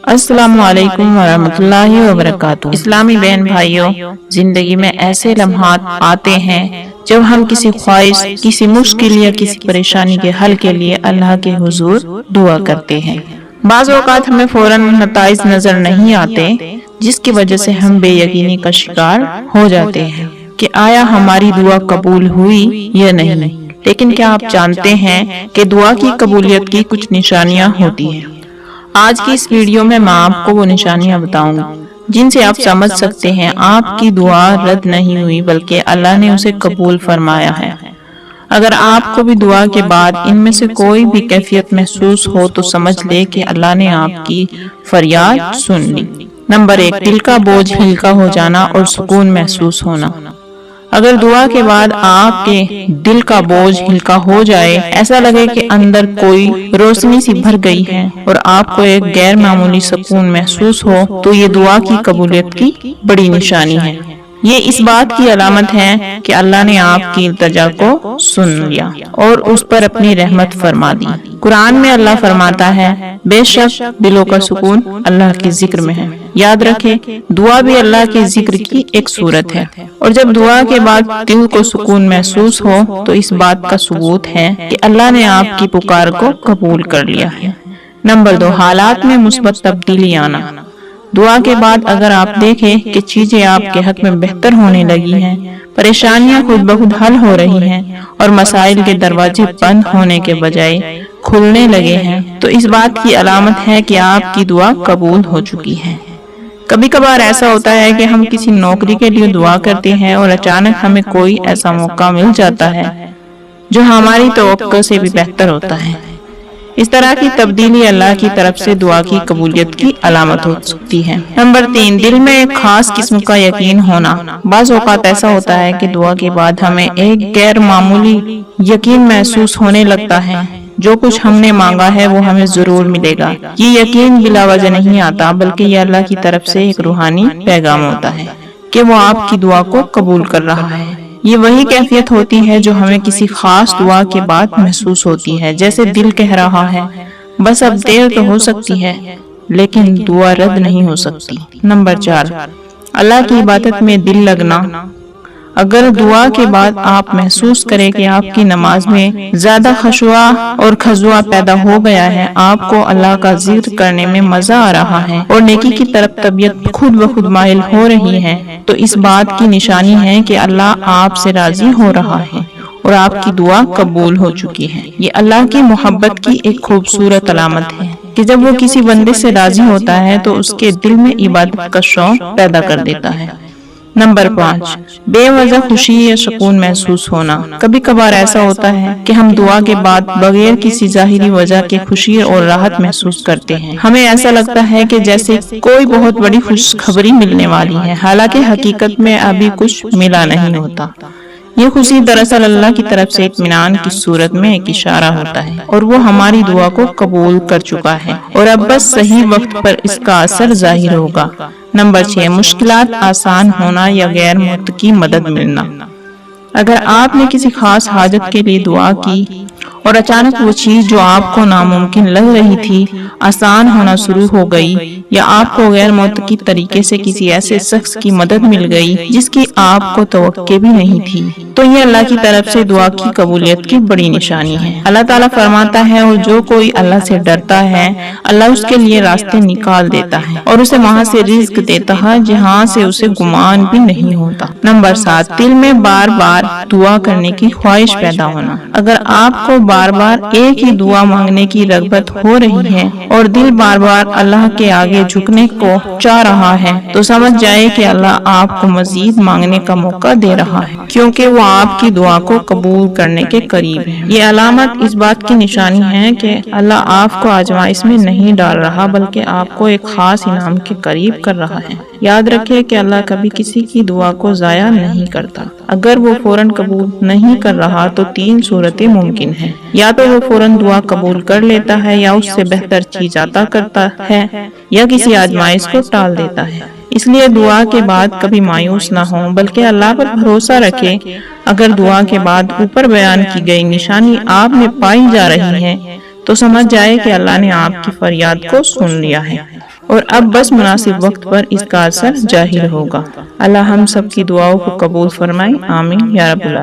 السلام علیکم ورحمۃ اللہ وبرکاتہ۔ اسلامی بہن بھائیوں، زندگی میں ایسے لمحات آتے ہیں جب ہم کسی خواہش، کسی مشکل یا کسی پریشانی کے حل کے لیے اللہ کے حضور دعا کرتے ہیں۔ بعض اوقات ہمیں فوراً نتائج نظر نہیں آتے، جس کی وجہ سے ہم بے یقینی کا شکار ہو جاتے ہیں کہ آیا ہماری دعا قبول ہوئی یا نہیں۔ لیکن کیا آپ جانتے ہیں کہ دعا کی قبولیت کی کچھ نشانیاں ہوتی ہیں؟ آج کی اس ویڈیو میں آپ کو وہ نشانیاں بتاؤں گی جن سے آپ سمجھ سکتے ہیں آپ کی دعا رد نہیں ہوئی بلکہ اللہ نے اسے قبول فرمایا ہے۔ اگر آپ کو بھی دعا کے بعد ان میں سے کوئی بھی کیفیت محسوس ہو تو سمجھ لے کہ اللہ نے آپ کی فریاد سن لی۔ نمبر 1، دل کا بوجھ ہلکا ہو جانا اور سکون محسوس ہونا۔ اگر دعا کے بعد آپ کے دل کا بوجھ ہلکا ہو جائے، ایسا لگے کہ اندر کوئی روشنی سی بھر گئی ہے اور آپ کو ایک غیر معمولی سکون محسوس ہو، تو یہ دعا کی قبولیت کی بڑی نشانی ہے۔ یہ اس بات کی علامت ہے کہ اللہ نے آپ کی التجا کو سن لیا اور اس پر اپنی رحمت فرما دی۔ قرآن میں اللہ فرماتا ہے، بے شک دلوں کا سکون اللہ کے ذکر میں ہے۔ یاد رکھیں، دعا بھی اللہ کے ذکر کی ایک صورت ہے، اور جب دعا کے بعد دل کو سکون محسوس ہو تو اس بات کا ثبوت ہے کہ اللہ نے آپ کی پکار کو قبول کر لیا ہے۔ نمبر 2، حالات میں مثبت تبدیلی آنا۔ دعا کے بعد اگر آپ دیکھیں کہ چیزیں آپ کے حق میں بہتر ہونے لگی ہیں، پریشانیاں خود بخود حل ہو رہی ہیں اور مسائل کے دروازے بند ہونے کے بجائے کھلنے لگے ہیں، تو اس بات کی علامت ہے کہ آپ کی دعا قبول ہو چکی ہے۔ کبھی کبھار ایسا ہوتا ہے کہ ہم کسی نوکری کے لیے دعا کرتے ہیں اور اچانک ہمیں کوئی ایسا موقع مل جاتا ہے جو ہماری توقع سے بھی بہتر ہوتا ہے۔ اس طرح کی تبدیلی اللہ کی طرف سے دعا کی قبولیت کی علامت ہو سکتی ہے۔ نمبر 3، دل میں ایک خاص قسم کا یقین ہونا۔ بعض اوقات ایسا ہوتا ہے کہ دعا کے بعد ہمیں ایک غیر معمولی یقین محسوس ہونے لگتا ہے، جو کچھ ہم نے مانگا ہے وہ ہمیں ضرور ملے گا۔ یہ یقین بلا وجہ نہیں آتا، بلکہ یہ اللہ کی طرف سے ایک روحانی پیغام ہوتا ہے کہ وہ آپ کی دعا کو قبول کر رہا ہے۔ یہ وہی کیفیت ہوتی ہے جو ہمیں کسی خاص دعا کے بعد محسوس ہوتی ہے، جیسے دل کہہ رہا ہے، بس اب دیر تو ہو سکتی ہے لیکن دعا رد نہیں ہو سکتی۔ نمبر 4، اللہ کی عبادت میں دل لگنا۔ اگر دعا کے بعد آپ محسوس کریں کہ آپ کی نماز میں زیادہ خشوع اور خضوع پیدا ہو گیا ہے، آپ کو اللہ کا ذکر کرنے میں مزہ آ رہا ہے اور نیکی کی طرف طبیعت خود بخود مائل ہو رہی ہے، تو اس بات کی نشانی ہے کہ اللہ آپ سے راضی ہو رہا ہے اور آپ کی دعا قبول ہو چکی ہے۔ یہ اللہ کی محبت کی ایک خوبصورت علامت ہے کہ جب وہ کسی بندے سے راضی ہوتا ہے تو اس کے دل میں عبادت کا شوق پیدا کر دیتا ہے۔ نمبر 5، بے وجہ خوشی یا سکون محسوس ہونا۔ کبھی کبھار ایسا ہوتا ہے کہ ہم دعا کے بعد بغیر کسی ظاہری وجہ کے خوشی اور راحت محسوس کرتے ہیں۔ ہمیں ایسا لگتا ہے کہ جیسے کوئی بہت بڑی خوشخبری ملنے والی ہے، حالانکہ حقیقت میں ابھی کچھ ملا نہیں ہوتا۔ یہ خوشی دراصل اللہ کی طرف سے اطمینان کی صورت میں ایک اشارہ ہوتا ہے اور وہ ہماری دعا کو قبول کر چکا ہے اور اب بس صحیح وقت پر اس کا اثر ظاہر ہوگا۔ نمبر 6، مشکلات آسان ہونا یا غیر متوقع مدد ملنا۔ اگر آپ نے کسی خاص حاجت کے لیے دعا کی اور اچانک وہ چیز جو آپ کو ناممکن لگ رہی تھی آسان ہونا شروع ہو گئی، یا آپ کو غیر متوقع طریقے سے کسی ایسے شخص کی مدد مل گئی جس کی آپ کو توقع بھی نہیں تھی، تو یہ اللہ کی طرف سے دعا کی قبولیت کی بڑی نشانی ہے۔ اللہ تعالیٰ فرماتا ہے، اور جو کوئی اللہ سے ڈرتا ہے اللہ اس کے لیے راستے نکال دیتا ہے اور اسے وہاں سے رزق دیتا ہے جہاں سے اسے گمان بھی نہیں ہوتا۔ نمبر 7، دل میں بار بار دعا کرنے کی خواہش پیدا ہونا۔ اگر آپ کو بار بار ایک ہی دعا مانگنے کی رغبت ہو رہی ہے اور دل بار بار اللہ کے آگے جھکنے کو چاہ رہا ہے، تو سمجھ جائے کہ اللہ آپ کو مزید مانگنے کا موقع دے رہا ہے، کیونکہ وہ آپ کی دعا کو قبول کرنے کے قریب ہے۔ یہ علامت اس بات کی نشانی ہے کہ اللہ آپ کو آزمائش میں نہیں ڈال رہا بلکہ آپ کو ایک خاص انعام کے قریب کر رہا ہے۔ یاد رکھیں کہ اللہ کبھی کسی کی دعا کو ضائع نہیں کرتا۔ اگر وہ فوراً قبول نہیں کر رہا تو 3 صورتیں ممکن ہیں، یا تو وہ فوراً دعا قبول کر لیتا ہے، یا اس سے بہتر چیز عطا کرتا ہے، یا کسی آزمائش کو ٹال دیتا ہے۔ اس لیے دعا کے بعد کبھی مایوس نہ ہوں بلکہ اللہ پر بھروسہ رکھیں۔ اگر دعا کے بعد اوپر بیان کی گئی نشانی آپ میں پائی جا رہی ہے تو سمجھ جائے کہ اللہ نے آپ کی فریاد کو سن لیا ہے اور اب بس مناسب وقت پر اس کا اثر ظاہر ہوگا۔ اللہ ہم سب کی دعاؤں کو قبول فرمائے، آمین یا رب العالمین۔